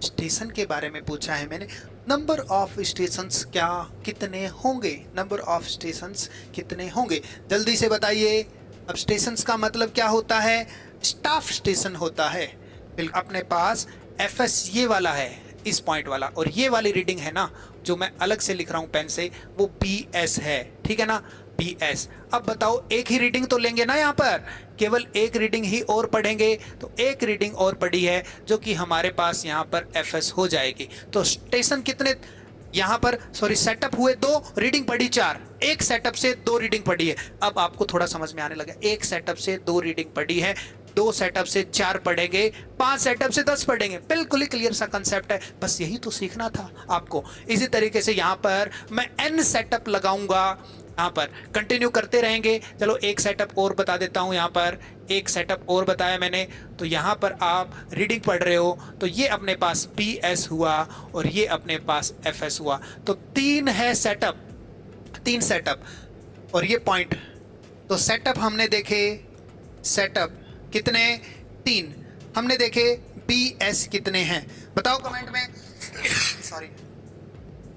Station के बारे में पूछा है मैंने। नंबर ऑफ स्टेशंस क्या कितने होंगे, नंबर ऑफ स्टेशंस कितने होंगे, जल्दी से बताइए। अब स्टेशंस का मतलब क्या होता है, स्टाफ स्टेशन होता है। अपने पास एफएस ये वाला है, इस पॉइंट वाला, और ये वाली रीडिंग है ना जो मैं अलग से लिख रहा हूं पेन से, वो बीएस है, ठीक है ना, बीएस। अब बताओ एक ही रीडिंग तो लेंगे ना, यहाँ पर केवल एक रीडिंग ही और पढ़ेंगे, तो एक रीडिंग और पढ़ी है जो कि हमारे पास यहाँ पर एफएस हो जाएगी। तो स्टेशन कितने यहाँ पर, सॉरी, सेटअप हुए 2, रीडिंग पढ़ी 4, एक सेटअप से 2 रीडिंग पढ़ी है। अब आपको थोड़ा समझ में आने लगा, एक सेटअप से 2 रीडिंग पढ़ी है, 2 सेटअप से 4 पढ़ेंगे, 5 सेटअप से 10 पढ़ेंगे। बिल्कुल ही क्लियर सा कंसेप्ट है, बस यही तो सीखना था आपको। इसी तरीके से यहाँ पर मैं n सेटअप लगाऊंगा, यहाँ पर कंटिन्यू करते रहेंगे। चलो एक सेटअप और बता देता हूँ, यहाँ पर एक सेटअप और बताया मैंने। तो यहाँ पर आप रीडिंग पढ़ रहे हो, तो ये अपने पास BS हुआ और ये अपने पास FS हुआ। तो 3 है सेटअप, 3 सेटअप और ये पॉइंट। तो सेटअप हमने देखे, सेटअप कितने, 3 हमने देखे। BS कितने हैं बताओ कमेंट में। सॉरी,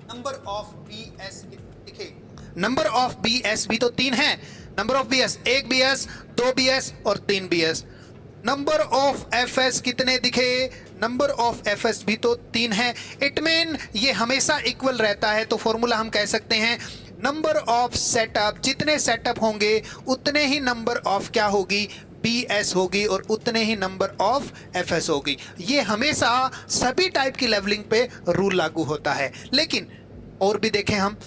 नंबर ऑफ BS दिखे, नंबर ऑफ BS भी तो 3 है। Number of BS 1 BS 2 BS और 3 BS। नंबर ऑफ FS कितने दिखे, नंबर ऑफ FS भी तो 3 है। इट मीन ये हमेशा इक्वल रहता है, तो फॉर्मूला हम कह सकते हैं नंबर ऑफ सेटअप, जितने सेटअप होंगे उतने ही नंबर ऑफ क्या होगी, BS होगी, और उतने ही नंबर ऑफ FS होगी। ये हमेशा सभी टाइप की लेवलिंग पे रूल लागू होता है। लेकिन और भी देखें हम,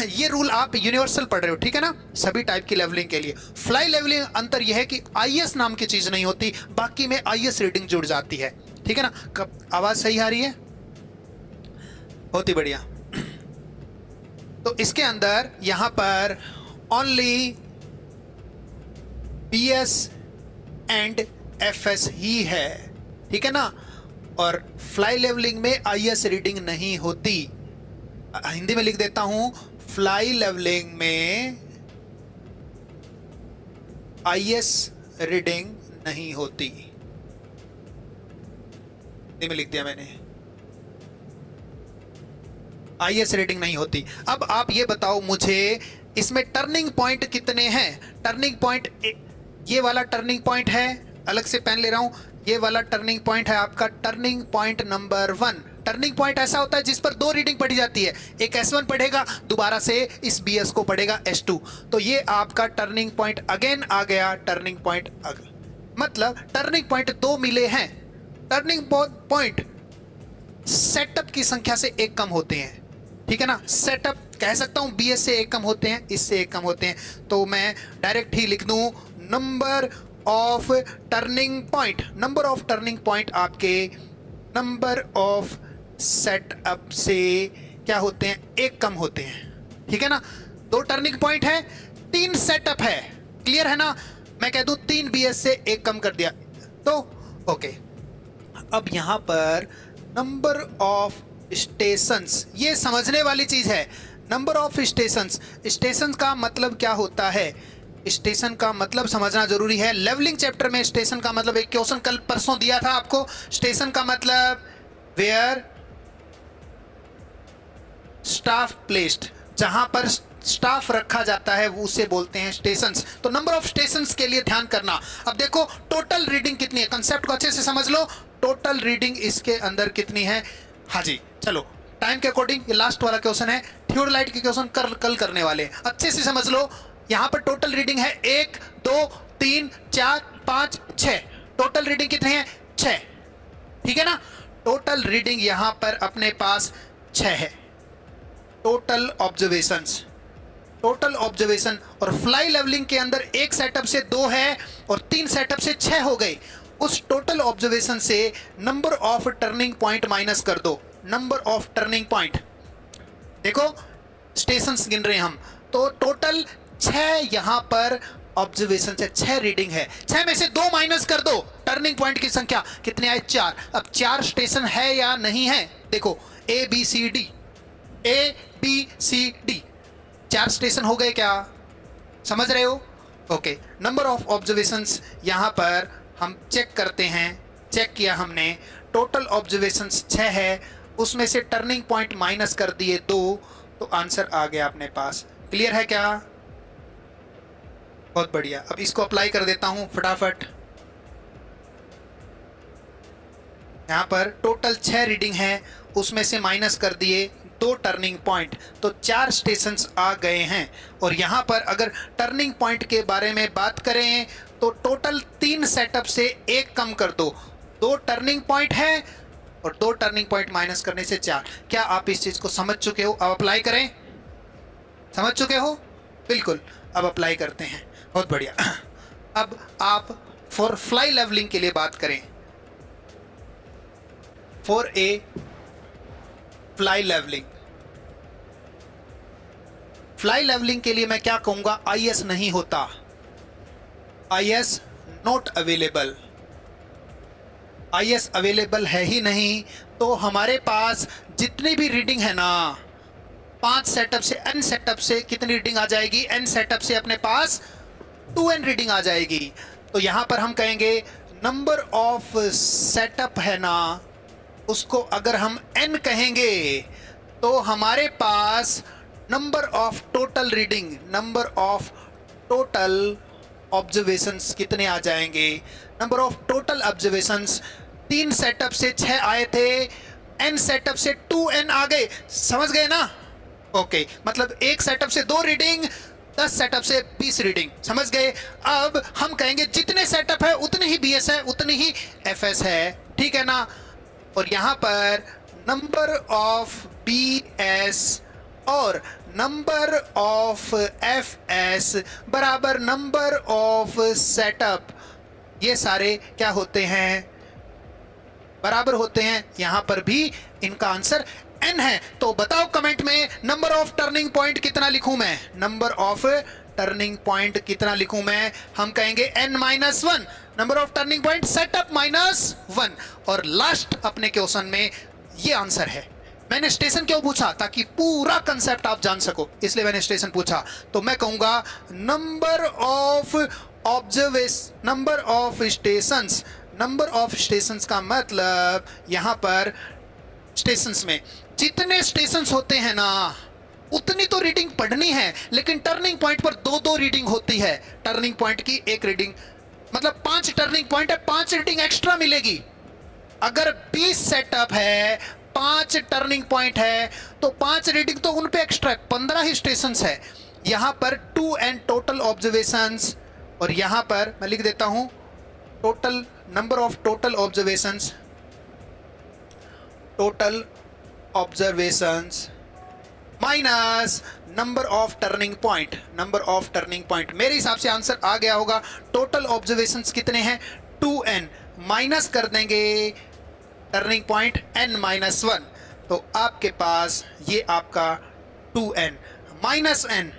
ये रूल आप यूनिवर्सल पढ़ रहे हो, ठीक है ना, सभी टाइप की लेवलिंग के लिए। फ्लाई लेवलिंग अंतर यह है कि IS नाम की चीज नहीं होती, बाकी में IS रीडिंग जुड़ जाती है, ठीक है ना। कब आवाज सही आ रही है, बहुत ही बढ़िया। तो इसके अंदर यहां पर ओनली BS एंड FS ही है, ठीक है ना, और फ्लाई लेवलिंग में IS रीडिंग नहीं होती। हिंदी में लिख देता हूं, फ्लाई लेवलिंग में IS रीडिंग नहीं होती। हिंदी में लिख दिया मैंने, IS रीडिंग नहीं होती। अब आप ये बताओ मुझे, इसमें टर्निंग पॉइंट कितने हैं। टर्निंग पॉइंट, ये वाला टर्निंग पॉइंट है, अलग से पेन ले रहा हूं, ये वाला टर्निंग पॉइंट है आपका turning point number 1। Turning point ऐसा होता है जिस पर 2 रीडिंग पढ़ी जाती है, एक S1 पढ़ेगा, दोबारा से इस BS को पढ़ेगा S2। तो ये आपका टर्निंग पॉइंट अगेन आ गया, टर्निंग पॉइंट मतलब टर्निंग पॉइंट 2 मिले हैं। टर्निंग पॉइंट सेटअप की संख्या से 1 कम होते हैं, ठीक है ना। सेटअप कह सकता हूं BS से 1 कम होते हैं, इससे 1 कम होते हैं। तो मैं डायरेक्ट ही लिख दूं number of turning point. Number of turning point आपके नंबर ऑफ सेटअप से क्या होते हैं, 1 कम होते हैं, ठीक है ना। 2 टर्निंग पॉइंट है, 3 सेटअप है, क्लियर है ना। मैं कह दूं 3 BS से 1 कम कर दिया तो ओके। अब यहां पर नंबर ऑफ स्टेशंस, ये समझने वाली चीज है। नंबर ऑफ स्टेशंस, स्टेशन का मतलब क्या होता है, स्टेशन का मतलब समझना जरूरी है। लेवलिंग चैप्टर में स्टेशन का मतलब एक क्वेश्चन कल परसों दिया था आपको। स्टेशन का मतलब वेयर स्टाफ प्लेस्ड, जहां पर स्टाफ रखा जाता है वो उसे बोलते हैं स्टेशंस। तो नंबर ऑफ स्टेशंस के लिए ध्यान करना। अब देखो टोटल रीडिंग कितनी है, कंसेप्ट को अच्छे से समझ लो। टोटल रीडिंग इसके अंदर कितनी है, हाँ जी, चलो टाइम के अकॉर्डिंग ये लास्ट वाला क्वेश्चन है, थियोरलाइट के क्वेश्चन कल करने वाले हैं, अच्छे से समझ लो। यहां पर टोटल रीडिंग है 1 2 3 4 5 6। टोटल रीडिंग कितनी है, 6, ठीक है ना। टोटल रीडिंग यहां पर अपने पास 6 है। टोटल ऑब्जर्वेशंस, टोटल ऑब्जर्वेशन, और फ्लाई लेवलिंग के अंदर एक सेटअप से 2 है और 3 सेटअप से 6 हो गए। उस टोटल ऑब्जर्वेशन से number of turning point minus कर दो। नंबर ऑफ टर्निंग पॉइंट, देखो स्टेशंस गिन रहे हैं हम, तो टोटल 6 यहां पर ऑब्जर्वेशन से 6 रीडिंग है। 6 में से 2 माइनस कर दो, टर्निंग पॉइंट की संख्या कितने आए, 4। अब 4 स्टेशन है या नहीं है, देखो ABCD, ABCD 4 स्टेशन हो गए, क्या समझ रहे हो। ओके, नंबर ऑफ ऑब्जर्वेशंस यहां पर हम चेक करते हैं। चेक किया हमने, टोटल ऑब्जर्वेशंस 6 है, उसमें से टर्निंग पॉइंट माइनस कर दिए 2, तो आंसर आ गया अपने पास। क्लियर है क्या? बहुत बढ़िया। अब इसको अप्लाई कर देता हूं फटाफट। यहां पर टोटल 6 रीडिंग है, उसमें से माइनस कर दिए 2 टर्निंग पॉइंट, तो 4 स्टेशंस आ गए हैं। और यहां पर अगर टर्निंग पॉइंट के बारे में बात करें तो टोटल 3 सेटअप से 1 कम कर दो, 2 टर्निंग पॉइंट है और 2 टर्निंग पॉइंट माइनस करने से 4। क्या आप इस चीज को समझ चुके हो? अब अप्लाई करें। समझ चुके हो? बिल्कुल। अब अप्लाई करते हैं। बहुत बढ़िया। अब आप फॉर फ्लाई लेवलिंग के लिए बात करें। For a fly levelling, fly levelling के लिए मैं क्या कहूंगा? IS नहीं होता, IS not available. IS available है ही नहीं, तो हमारे पास जितनी भी रीडिंग है ना, 5 सेटअप से n सेटअप से कितनी रीडिंग आ जाएगी? n सेटअप से अपने पास 2n रीडिंग आ जाएगी। तो यहां पर हम कहेंगे नंबर ऑफ सेटअप है ना, उसको अगर हम n कहेंगे तो हमारे पास number of total reading, number of total observations कितने आ जाएंगे? Number of total observations 3 setup से 6 आए थे, n सेटअप से 2n आ गए। समझ गए ना? ओके, मतलब एक सेटअप से 2 रीडिंग, 10 सेटअप से 20 रीडिंग। समझ गए? अब हम कहेंगे जितने सेटअप है उतनी ही BS है, उतनी ही FS है। ठीक है ना? और यहां पर नंबर ऑफ BS और नंबर ऑफ FS बराबर नंबर ऑफ सेटअप, ये सारे क्या होते हैं? बराबर होते हैं। यहां पर भी इनका आंसर n है। तो बताओ कमेंट में नंबर ऑफ टर्निंग पॉइंट कितना लिखूं मैं? नंबर ऑफ टर्निंग पॉइंट कितना लिखूं मैं? हम कहेंगे n-1, number of turning point setup -1। और लास्ट अपने क्वेश्चन में ये आंसर है। मैंने स्टेशन क्यों पूछा? ताकि पूरा कंसेप्ट आप जान सको, इसलिए मैंने स्टेशन पूछा। तो मैं कहूंगा number of observation, number of stations. Number of stations का मतलब यहां पर स्टेशंस में जितने स्टेशंस होते हैं ना, उतनी तो रीडिंग पढ़नी है, लेकिन टर्निंग पॉइंट पर 2-2 रीडिंग होती है। टर्निंग पॉइंट की 1 रीडिंग, मतलब 5 टर्निंग पॉइंट है, 5 रीडिंग एक्स्ट्रा मिलेगी। अगर 20 सेटअप है, 5 टर्निंग पॉइंट है, तो 5 रीडिंग तो उन पे एक्स्ट्रा है, 15 ही स्टेशंस है। यहां पर 2n टोटल ऑब्जर्वेशंस, और यहां पर मैं लिख देता हूं total number of total observations, total observations minus number of turning point, number of turning point. मेरे हिसाब से आंसर आ गया होगा। टोटल ऑब्जर्वेशंस कितने हैं? 2n, माइनस कर देंगे टर्निंग पॉइंट n-1, तो आपके पास ये आपका 2n -n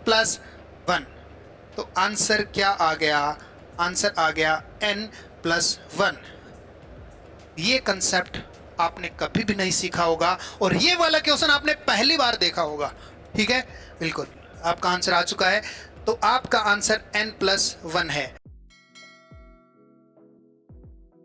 + 1। तो आंसर क्या आ गया? आंसर आ गया n + 1। ये कंसेप्ट आपने कभी भी नहीं सीखा होगा, और ये वाला क्वेश्चन आपने पहली बार देखा होगा। ठीक है, बिल्कुल आपका आंसर आ चुका है। तो आपका आंसर n + 1 है।